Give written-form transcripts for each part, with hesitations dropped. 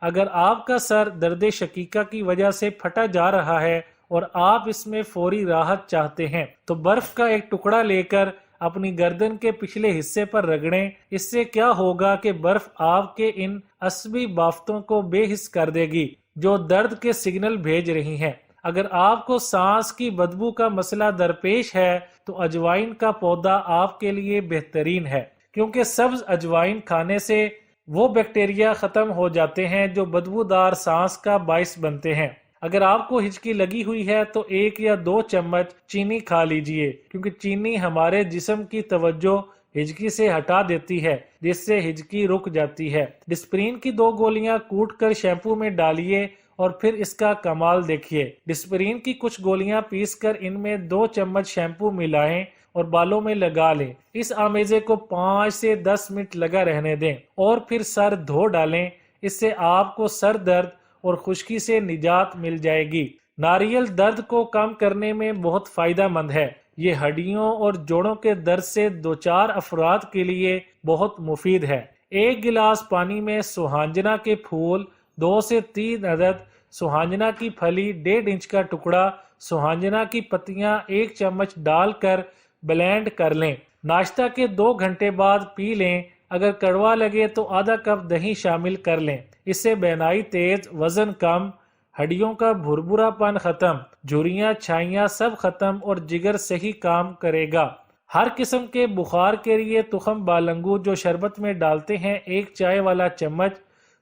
اگر آپ کا سر درد شقیقہ کی وجہ سے پھٹا جا رہا ہے اور آپ اس میں فوری راحت چاہتے ہیں تو برف کا ایک ٹکڑا لے کر اپنی گردن کے پچھلے حصے پر رگڑیں۔ اس سے کیا ہوگا کہ برف آپ کے ان عصبی بافتوں کو بے حس کر دے گی جو درد کے سگنل بھیج رہی ہیں۔ اگر آپ کو سانس کی بدبو کا مسئلہ درپیش ہے تو اجوائن کا پودا آپ کے لیے بہترین ہے، کیونکہ سبز اجوائن کھانے سے وہ بیکٹیریا ختم ہو جاتے ہیں جو بدبودار سانس کا باعث بنتے ہیں۔ اگر آپ کو ہچکی لگی ہوئی ہے تو 1 یا 2 چمچ چینی کھا لیجئے، کیونکہ چینی ہمارے جسم کی توجہ ہچکی سے ہٹا دیتی ہے، جس سے ہچکی رک جاتی ہے۔ ڈسپرین کی 2 گولیاں کوٹ کر شیمپو میں ڈالیے اور پھر اس کا کمال دیکھیے۔ ڈسپرین کی کچھ گولیاں پیس کر ان میں 2 چمچ شیمپو ملائیں اور بالوں میں لگا لیں۔ اس آمیزے کو 5 سے 10 منٹ لگا رہنے دیں اور پھر سر دھو ڈالیں۔ اس سے آپ کو سر درد اور خشکی سے نجات مل جائے گی۔ ناریل درد کو کم کرنے میں بہت فائدہ مند ہے۔ یہ ہڈیوں اور جوڑوں کے درد سے دوچار افراد کے لیے بہت مفید ہے۔ 1 گلاس پانی میں سوہانجنا کے پھول 2 سے 3 عدد، سوہانجنا کی پھلی 1.5 انچ کا ٹکڑا، سوہانجنا کی پتیاں 1 چمچ ڈال کر بلینڈ کر لیں۔ ناشتہ کے 2 گھنٹے بعد پی لیں۔ اگر کڑوا لگے تو آدھا کپ دہی شامل کر لیں۔ اس سے بینائی تیز، وزن کم، ہڈیوں کا بھربھرا پن ختم، جھریاں چھائیاں سب ختم اور جگر صحیح کام کرے گا۔ ہر قسم کے بخار کے لیے تخم بالنگو جو شربت میں ڈالتے ہیں، 1 چائے والا چمچ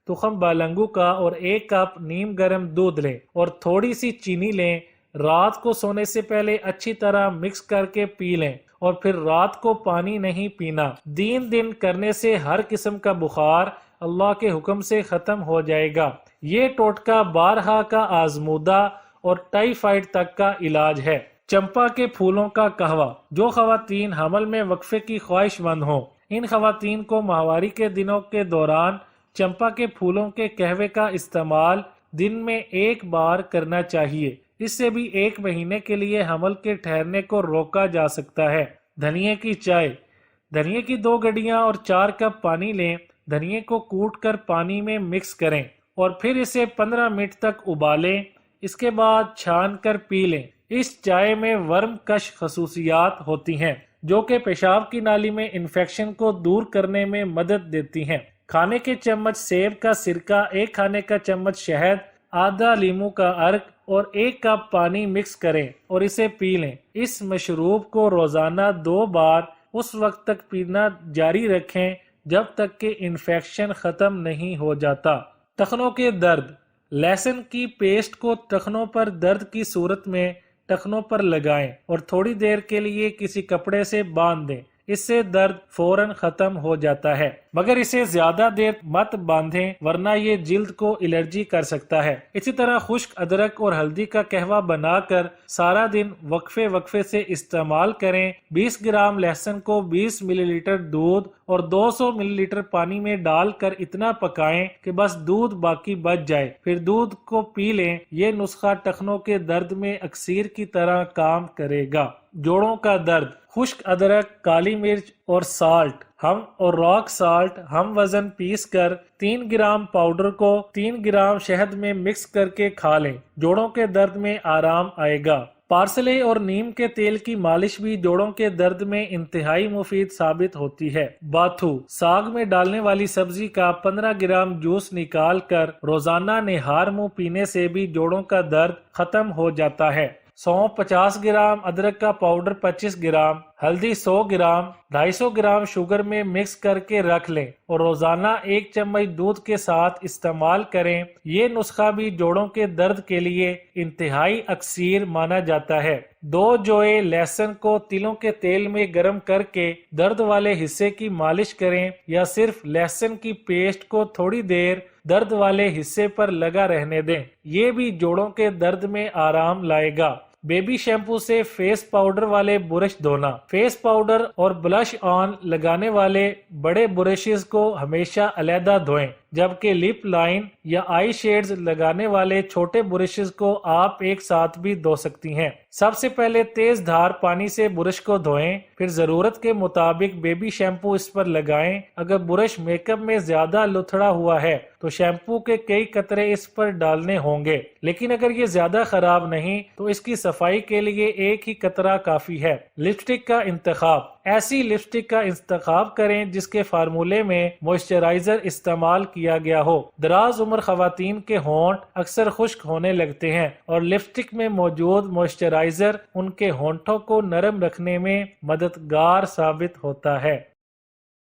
تخم بالنگو کا اور 1 کپ نیم گرم دودھ لیں اور تھوڑی سی چینی لیں۔ رات کو سونے سے پہلے اچھی طرح مکس کر کے پی لیں اور پھر رات کو پانی نہیں پینا۔ 3 دن کرنے سے ہر قسم کا بخار اللہ کے حکم سے ختم ہو جائے گا۔ یہ ٹوٹکا بارہا کا آزمودہ اور ٹائیفائڈ تک کا علاج ہے۔ چمپا کے پھولوں کا قہوہ۔ جو خواتین حمل میں وقفے کی خواہش مند ہوں، ان خواتین کو ماہواری کے دنوں کے دوران چمپا کے پھولوں کے قہوے کا استعمال دن میں 1 بار کرنا چاہیے۔ اس سے بھی 1 مہینے کے لیے حمل کے ٹھہرنے کو روکا جا سکتا ہے۔ دھنیے کی چائے۔ دھنیے کی 2 گڈیاں اور 4 کپ پانی لیں۔ دھنیے کو کوٹ کر پانی میں مکس کریں اور پھر اسے 15 منٹ تک ابالیں۔ اس کے بعد چھان کر پی لیں۔ اس چائے میں ورم کش خصوصیات ہوتی ہیں جو کہ پیشاب کی نالی میں انفیکشن کو دور کرنے میں مدد دیتی ہیں۔ کھانے کے چمچ سیب کا سرکہ، 1 کھانے کا چمچ شہد، آدھا لیموں کا عرق اور 1 کپ پانی مکس کریں اور اسے پی لیں۔ اس مشروب کو روزانہ 2 بار اس وقت تک پینا جاری رکھیں جب تک کہ انفیکشن ختم نہیں ہو جاتا۔ ٹخنوں کے درد۔ لہسن کی پیسٹ کو ٹخنوں پر درد کی صورت میں ٹخنوں پر لگائیں اور تھوڑی دیر کے لیے کسی کپڑے سے باندھ دیں۔ اس سے درد فوراً ختم ہو جاتا ہے، مگر اسے زیادہ دیر مت باندھیں ورنہ یہ جلد کو الرجی کر سکتا ہے۔ اسی طرح خشک ادرک اور ہلدی کا قہوہ بنا کر سارا دن وقفے سے استعمال کریں۔ 20 گرام لہسن کو 20 ملی لیٹر دودھ اور 200 ملی لیٹر پانی میں ڈال کر اتنا پکائیں کہ بس دودھ باقی بچ جائے، پھر دودھ کو پی لیں۔ یہ نسخہ ٹخنوں کے درد میں اکسیر کی طرح کام کرے گا۔ جوڑوں کا درد۔ خشک ادرک، کالی مرچ اور سالٹ اور راک سالٹ ہم وزن پیس کر 3 گرام پاؤڈر کو 3 گرام شہد میں مکس کر کے کھا لیں۔ جوڑوں کے درد میں آرام آئے گا۔ پارسلے اور نیم کے تیل کی مالش بھی جوڑوں کے درد میں انتہائی مفید ثابت ہوتی ہے۔ باتھو۔ ساگ میں ڈالنے والی سبزی کا 15 گرام جوس نکال کر روزانہ نہار منہ پینے سے بھی جوڑوں کا درد ختم ہو جاتا ہے۔ سونف 50 گرام، ادرک کا پاؤڈر 25 گرام، ہلدی 100 گرام، 250 گرام شوگر میں مکس کر کے رکھ لیں اور روزانہ 1 چمچ دودھ کے ساتھ استعمال کریں۔ یہ نسخہ بھی جوڑوں کے درد کے لیے انتہائی اکسیر مانا جاتا ہے۔ 2 جوئے لہسن کو تلوں کے تیل میں گرم کر کے درد والے حصے کی مالش کریں یا صرف لہسن کی پیسٹ کو تھوڑی دیر درد والے حصے پر لگا رہنے دیں۔ یہ بھی جوڑوں کے درد میں آرام لائے گا۔ بیبی شیمپو سے فیس پاؤڈر والے برش دھونا۔ فیس پاؤڈر اور بلش آن لگانے والے بڑے برشز کو ہمیشہ علیحدہ دھوئیں۔ جبکہ لپ لائن یا آئی شیڈز لگانے والے چھوٹے برشز کو آپ ایک ساتھ بھی دھو سکتی ہیں۔ سب سے پہلے تیز دھار پانی سے برش کو دھوئیں، پھر ضرورت کے مطابق بیبی شیمپو اس پر لگائیں۔ اگر برش میک اپ میں زیادہ لتھڑا ہوا ہے تو شیمپو کے کئی قطرے اس پر ڈالنے ہوں گے، لیکن اگر یہ زیادہ خراب نہیں تو اس کی صفائی کے لیے ایک ہی قطرہ کافی ہے۔ لپسٹک کا انتخاب: ایسی لپسٹک کا انتخاب کریں جس کے فارمولے میں موئسچرائزر استعمال کیا گیا ہو۔ دراز عمر خواتین کے ہونٹ اکثر خشک ہونے لگتے ہیں اور لپسٹک میں موجود موئسچرائزر ان کے ہونٹوں کو نرم رکھنے میں مددگار ثابت ہوتا ہے۔